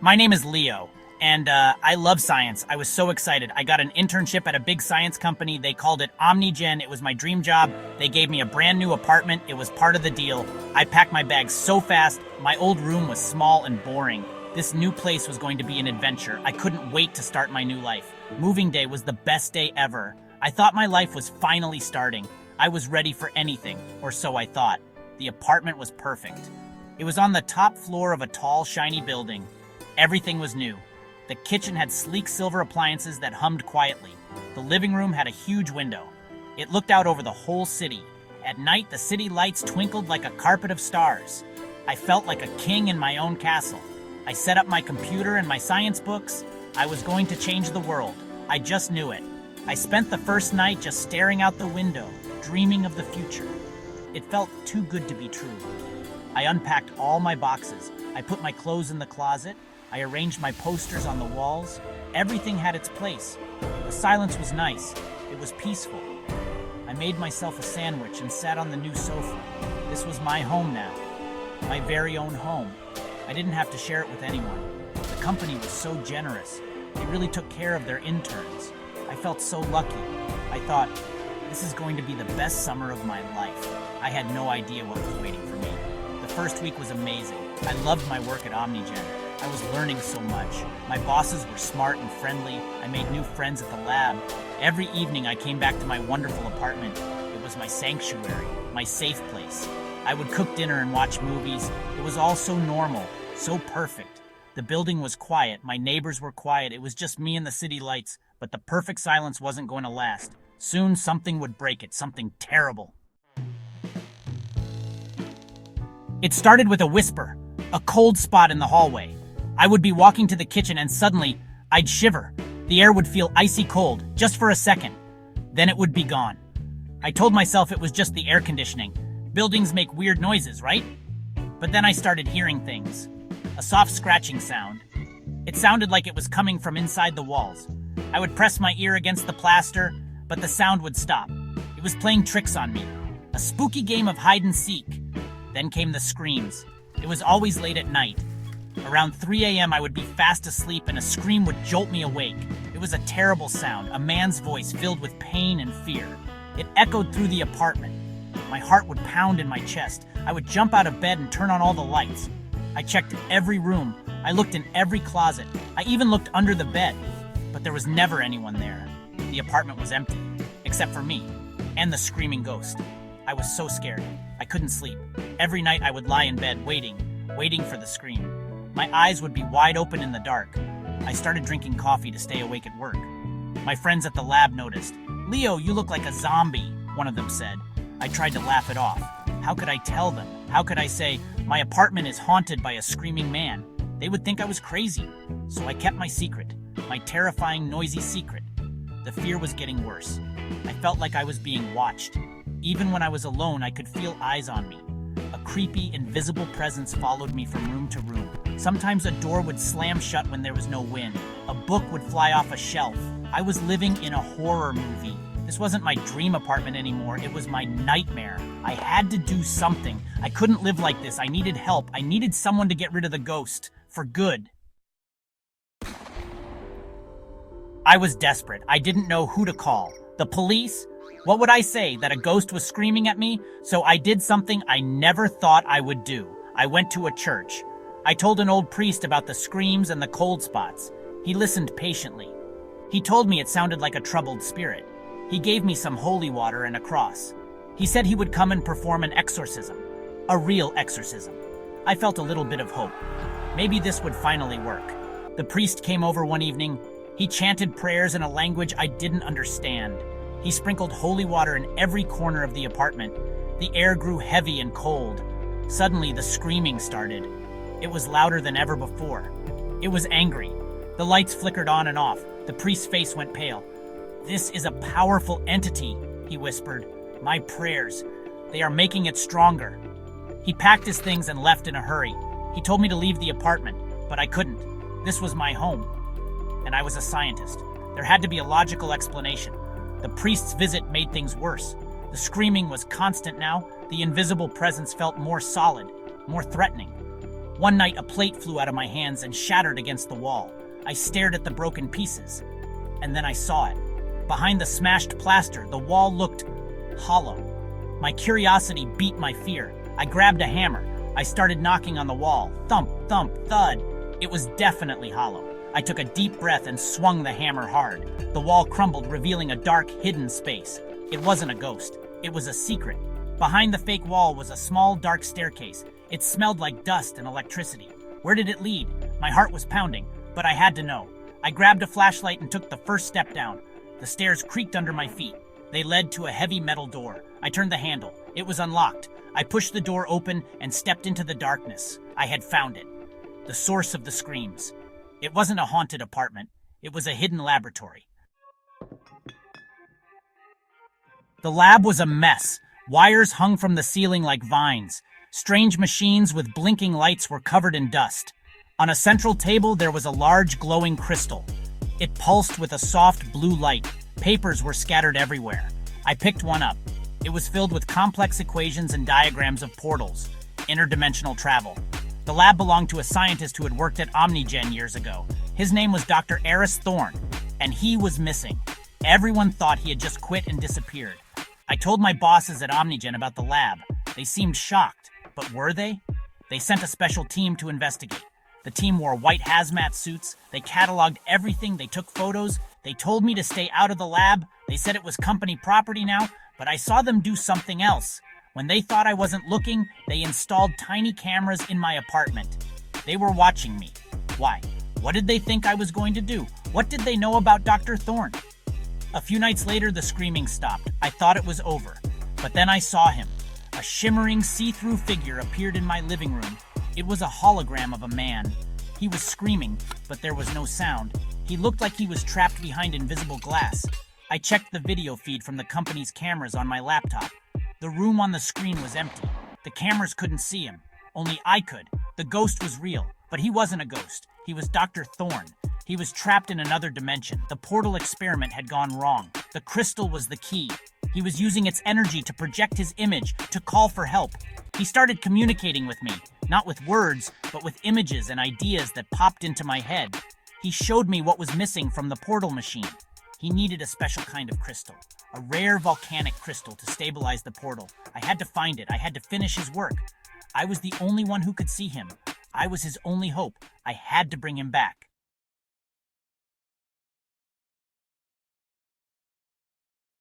My name is Leo, and I love science. I was so excited. I got an internship at a big science company. They called it OmniGen. It was my dream job. They gave me a brand new apartment. It was part of the deal. I packed my bags so fast. My old room was small and boring. This new place was going to be an adventure. I couldn't wait to start my new life. Moving day was the best day ever. I thought my life was finally starting. I was ready for anything, or so I thought. The apartment was perfect. It was on the top floor of a tall, shiny building. Everything was new. The kitchen had sleek silver appliances that hummed quietly. The living room had a huge window. It looked out over the whole city. At night, the city lights twinkled like a carpet of stars. I felt like a king in my own castle. I set up my computer and my science books. I was going to change the world. I just knew it. I spent the first night just staring out the window, dreaming of the future. It felt too good to be true. I unpacked all my boxes. I put my clothes in the closet. I arranged my posters on the walls. Everything had its place. The silence was nice. It was peaceful. I made myself a sandwich and sat on the new sofa. This was my home now. My very own home. I didn't have to share it with anyone. The company was so generous. They really took care of their interns. I felt so lucky. I thought, this is going to be the best summer of my life. I had no idea what was waiting for me. The first week was amazing. I loved my work at OmniGen. I was learning so much. My bosses were smart and friendly. I made new friends at the lab. Every evening I came back to my wonderful apartment. It was my sanctuary, my safe place. I would cook dinner and watch movies. It was all so normal, so perfect. The building was quiet. My neighbors were quiet. It was just me and the city lights. But the perfect silence wasn't going to last. Soon something would break it, something terrible. It started with a whisper, a cold spot in the hallway. I would be walking to the kitchen and suddenly, I'd shiver. The air would feel icy cold, just for a second. Then it would be gone. I told myself it was just the air conditioning. Buildings make weird noises, right? But then I started hearing things. A soft scratching sound. It sounded like it was coming from inside the walls. I would press my ear against the plaster, but the sound would stop. It was playing tricks on me. A spooky game of hide and seek. Then came the screams. It was always late at night. Around 3 a.m. I would be fast asleep and a scream would jolt me awake. It was a terrible sound, a man's voice filled with pain and fear. It echoed through the apartment. My heart would pound in my chest. I would jump out of bed and turn on all the lights. I checked every room. I looked in every closet. I even looked under the bed. But there was never anyone there. The apartment was empty, except for me and the screaming ghost. I was so scared. I couldn't sleep. Every night I would lie in bed waiting for the scream. My eyes would be wide open in the dark. I started drinking coffee to stay awake at work. My friends at the lab noticed. "Leo, you look like a zombie," one of them said. I tried to laugh it off. How could I tell them? How could I say, my apartment is haunted by a screaming man? They would think I was crazy. So I kept my secret, my terrifying, noisy secret. The fear was getting worse. I felt like I was being watched. Even when I was alone, I could feel eyes on me. A creepy, invisible presence followed me from room to room. Sometimes a door would slam shut when there was no wind. A book would fly off a shelf. I was living in a horror movie. This wasn't my dream apartment anymore. It was my nightmare. I had to do something. I couldn't live like this. I needed help. I needed someone to get rid of the ghost. For good. I was desperate. I didn't know who to call. The police? What would I say? That a ghost was screaming at me? So I did something I never thought I would do. I went to a church. I told an old priest about the screams and the cold spots. He listened patiently. He told me it sounded like a troubled spirit. He gave me some holy water and a cross. He said he would come and perform an exorcism. A real exorcism. I felt a little bit of hope. Maybe this would finally work. The priest came over one evening. He chanted prayers in a language I didn't understand. He sprinkled holy water in every corner of the apartment. The air grew heavy and cold. Suddenly, the screaming started. It was louder than ever before. It was angry. The lights flickered on and off. The priest's face went pale. "This is a powerful entity," he whispered. "My prayers, they are making it stronger." He packed his things and left in a hurry. He told me to leave the apartment, but I couldn't. This was my home. And I was a scientist. There had to be a logical explanation. The priest's visit made things worse. The screaming was constant now. The invisible presence felt more solid, more threatening. One night, a plate flew out of my hands and shattered against the wall. I stared at the broken pieces, and then I saw it. Behind the smashed plaster, the wall looked hollow. My curiosity beat my fear. I grabbed a hammer. I started knocking on the wall. Thump, thump, thud. It was definitely hollow. I took a deep breath and swung the hammer hard. The wall crumbled, revealing a dark, hidden space. It wasn't a ghost. It was a secret. Behind the fake wall was a small, dark staircase. It smelled like dust and electricity. Where did it lead? My heart was pounding, but I had to know. I grabbed a flashlight and took the first step down. The stairs creaked under my feet. They led to a heavy metal door. I turned the handle. It was unlocked. I pushed the door open and stepped into the darkness. I had found it. The source of the screams. It wasn't a haunted apartment. It was a hidden laboratory. The lab was a mess. Wires hung from the ceiling like vines. Strange machines with blinking lights were covered in dust. On a central table, there was a large glowing crystal. It pulsed with a soft blue light. Papers were scattered everywhere. I picked one up. It was filled with complex equations and diagrams of portals, interdimensional travel. The lab belonged to a scientist who had worked at OmniGen years ago. His name was Dr. Eris Thorne, and he was missing. Everyone thought he had just quit and disappeared. I told my bosses at OmniGen about the lab. They seemed shocked, but were they? They sent a special team to investigate. The team wore white hazmat suits. They cataloged everything. They took photos. They told me to stay out of the lab. They said it was company property now, but I saw them do something else. When they thought I wasn't looking, they installed tiny cameras in my apartment. They were watching me. Why? What did they think I was going to do? What did they know about Dr. Thorne? A few nights later, the screaming stopped. I thought it was over. But then I saw him. A shimmering, see-through figure appeared in my living room. It was a hologram of a man. He was screaming, but there was no sound. He looked like he was trapped behind invisible glass. I checked the video feed from the company's cameras on my laptop. The room on the screen was empty. The cameras couldn't see him. Only I could. The ghost was real, but he wasn't a ghost. He was Dr. Thorne. He was trapped in another dimension. The portal experiment had gone wrong. The crystal was the key. He was using its energy to project his image, to call for help. He started communicating with me, not with words, but with images and ideas that popped into my head. He showed me what was missing from the portal machine. He needed a special kind of crystal, a rare volcanic crystal to stabilize the portal. I had to find it. I had to finish his work. I was the only one who could see him. I was his only hope. I had to bring him back.